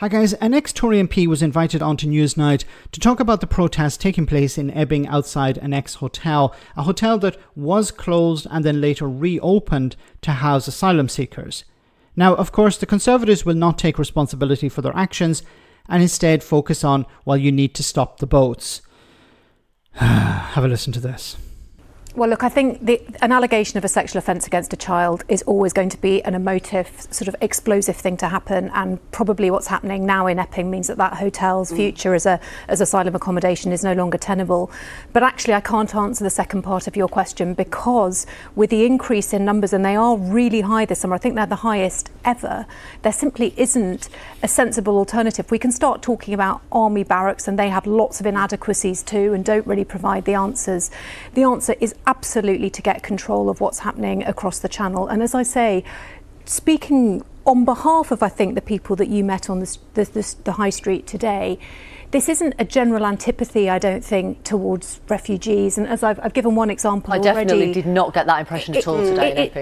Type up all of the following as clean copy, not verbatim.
Hi guys, an ex-Tory MP was invited onto NewsNight to talk about the protest taking place in Epping outside an ex-hotel, a hotel that was closed and then later reopened to house asylum seekers. Now, of course, the Conservatives will not take responsibility for their actions and instead focus on, well, you need to stop the boats. Have a listen to this. Well, look, I think an allegation of a sexual offence against a child is always going to be an emotive, sort of explosive thing to happen, and probably what's happening now in Epping means that hotel's future as asylum accommodation is no longer tenable. But actually, I can't answer the second part of your question, because with the increase in numbers, and they are really high this summer, I think they're the highest ever, there simply isn't a sensible alternative. We can start talking about army barracks, and they have lots of inadequacies too and don't really provide the answers. The answer is absolutely to get control of what's happening across the Channel. And as I say, speaking on behalf of, I think, the people that you met on the high street today, this isn't a general antipathy, I don't think, towards refugees. And as I've given one example already. I definitely did not get that impression at all today.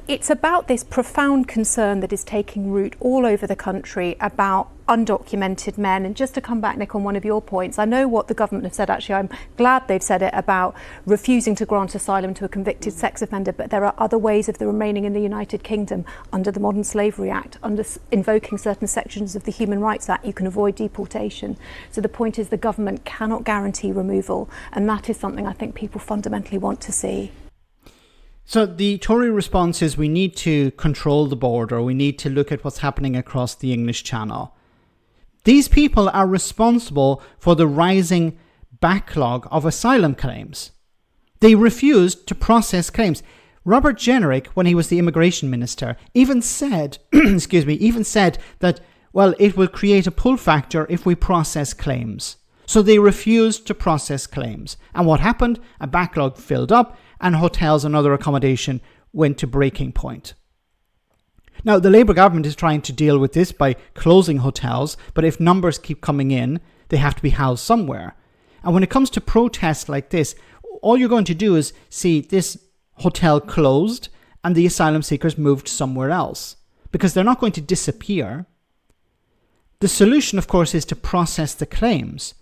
It's about this profound concern that is taking root all over the country about undocumented men. And just to come back, Nick, on one of your points, I know what the government have said. Actually, I'm glad they've said it about refusing to grant asylum to a convicted sex offender, but there are other ways of the remaining in the United Kingdom under the Modern Slavery Act, under invoking certain sections of the Human Rights Act. You can avoid deportation. So the point is the government cannot guarantee removal, and that is something I think people fundamentally want to see. So the Tory response is we need to control the border, we need to look at what's happening across the English Channel. These people are responsible for the rising backlog of asylum claims. They refused to process claims. Robert Jenrick, when he was the immigration minister, even said, that, well, it will create a pull factor if we process claims. So they refused to process claims. And what happened? A backlog filled up and hotels and other accommodation went to breaking point. Now, the Labour government is trying to deal with this by closing hotels, but if numbers keep coming in, they have to be housed somewhere. And when it comes to protests like this, all you're going to do is see this hotel closed and the asylum seekers moved somewhere else, because they're not going to disappear. The solution, of course, is to process the claims,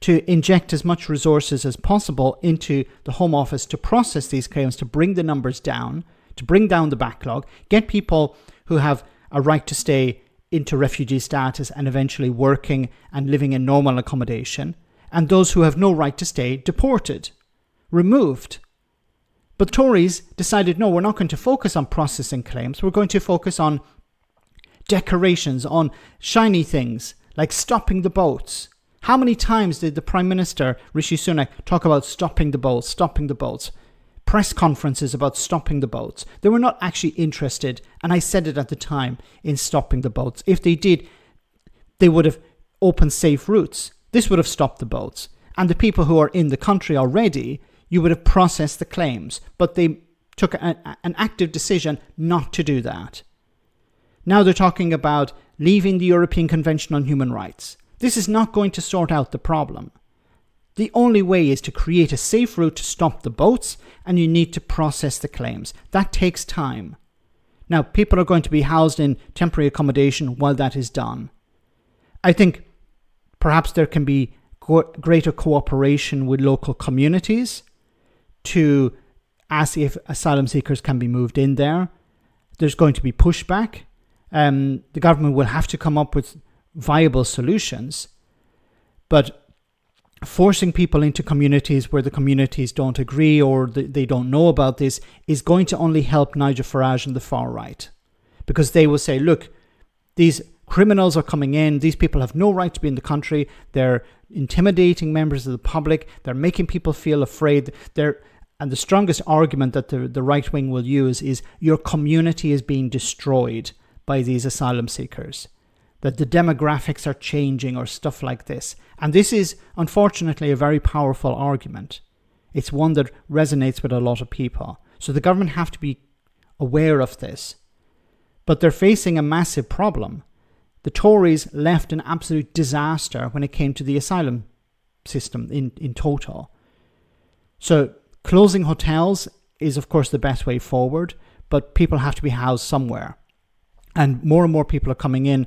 to inject as much resources as possible into the Home Office to process these claims, to bring the numbers down, to bring down the backlog, get people who have a right to stay into refugee status and eventually working and living in normal accommodation, and those who have no right to stay deported, removed. But Tories decided, no, we're not going to focus on processing claims, we're going to focus on decorations, on shiny things like stopping the boats. How many times did the Prime Minister, Rishi Sunak, talk about stopping the boats? Press conferences about stopping the boats. They were not actually interested, and I said it at the time, in stopping the boats. If they did, they would have opened safe routes. This would have stopped the boats. And the people who are in the country already, you would have processed the claims. But they took an active decision not to do that. Now they're talking about leaving the European Convention on Human Rights. This is not going to sort out the problem. The only way is to create a safe route to stop the boats, and you need to process the claims. That takes time. Now, people are going to be housed in temporary accommodation while that is done. I think perhaps there can be greater cooperation with local communities to ask if asylum seekers can be moved in there. There's going to be pushback. The government will have to come up with viable solutions, but forcing people into communities where the communities don't agree or they don't know about this is going to only help Nigel Farage and the far right, because they will say, look, these criminals are coming in, these people have no right to be in the country, they're intimidating members of the public, they're making people feel afraid, and the strongest argument that the right wing will use is your community is being destroyed by these asylum seekers, that the demographics are changing or stuff like this. And this is, unfortunately, a very powerful argument. It's one that resonates with a lot of people. So the government have to be aware of this. But they're facing a massive problem. The Tories left an absolute disaster when it came to the asylum system in total. So closing hotels is, of course, the best way forward, but people have to be housed somewhere. And more people are coming in.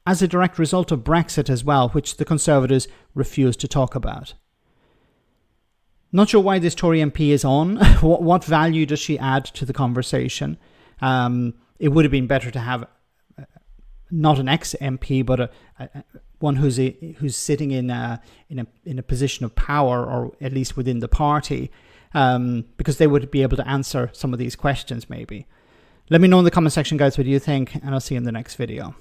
as a direct result of Brexit as well, which the Conservatives refuse to talk about. Not sure why this Tory MP is on. What value does she add to the conversation? It would have been better to have not an ex-MP, but one who's sitting in a position of power, or at least within the party, because they would be able to answer some of these questions maybe. Let me know in the comment section, guys, what you think, and I'll see you in the next video.